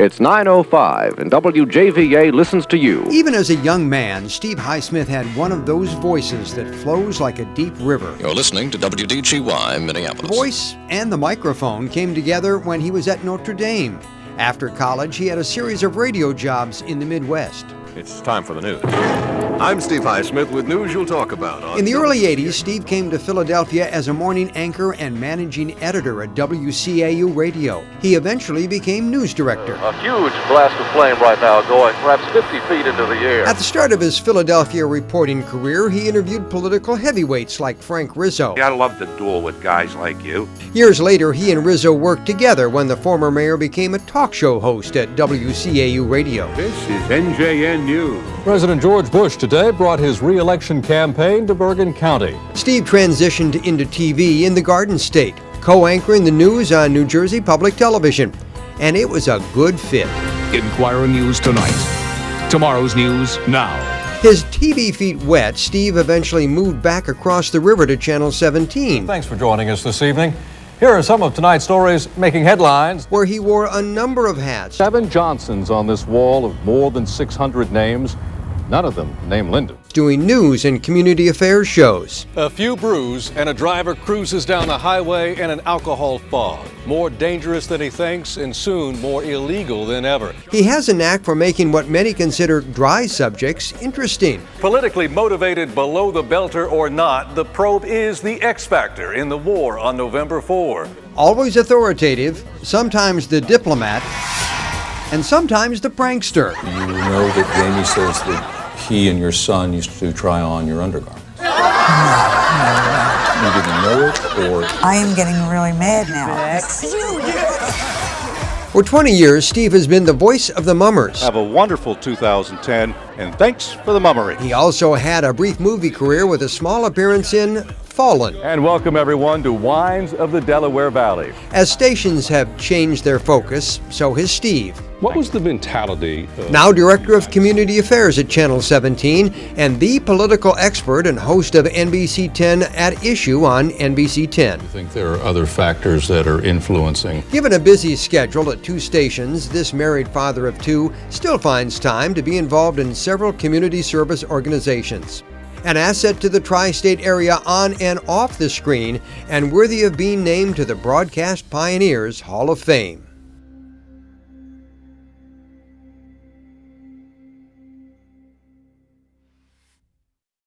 It's 9:05 and WJVA listens to you. Even as a young man, Steve Highsmith had one of those voices that flows like a deep river. You're listening to WDGY Minneapolis. The voice and the microphone came together when he was at Notre Dame. After college, he had a series of radio jobs in the Midwest. It's time for the news. I'm Steve Highsmith with news you'll talk about. In the early 80s, Steve came to Philadelphia as a morning anchor and managing editor at WCAU Radio. He eventually became news director. A huge blast of flame right now going perhaps 50 feet into the air. At the start of his Philadelphia reporting career, he interviewed political heavyweights like Frank Rizzo. I love to duel with guys like you. Years later, he and Rizzo worked together when the former mayor became a talk show host at WCAU Radio. This is NJN News. President George Bush today brought his re-election campaign to Bergen County. Steve transitioned into TV in the Garden State, co-anchoring the news on New Jersey Public Television. And it was a good fit. Inquirer News tonight. Tomorrow's news now. His TV feet wet, Steve eventually moved back across the river to Channel 17. Thanks for joining us this evening. Here are some of tonight's stories making headlines. Where he wore a number of hats. 7 Johnsons on this wall of more than 600 names. None of them named Lyndon. Doing news and community affairs shows. A few brews and a driver cruises down the highway in an alcohol fog. More dangerous than he thinks and soon more illegal than ever. He has a knack for making what many consider dry subjects interesting. Politically motivated, below the belter or not, the probe is the X factor in the war on November 4. Always authoritative, sometimes the diplomat, and sometimes the prankster. You know that Jamie says that he and your son used to try on your undergarments. You didn't know it, or... I am getting really mad now. For 20 years, Steve has been the voice of the Mummers. Have a wonderful 2010, and thanks for the mummery. He also had a brief movie career with a small appearance in Fallen. And welcome everyone to Wines of the Delaware Valley. As stations have changed their focus, so has Steve. What was the mentality Now Director of Community Affairs at Channel 17 and the political expert and host of NBC10 at Issue on NBC10. I think there are other factors that are influencing. Given a busy schedule at 2 stations, this married father of 2 still finds time to be involved in several community service organizations. An asset to the tri-state area on and off the screen and worthy of being named to the Broadcast Pioneers Hall of Fame.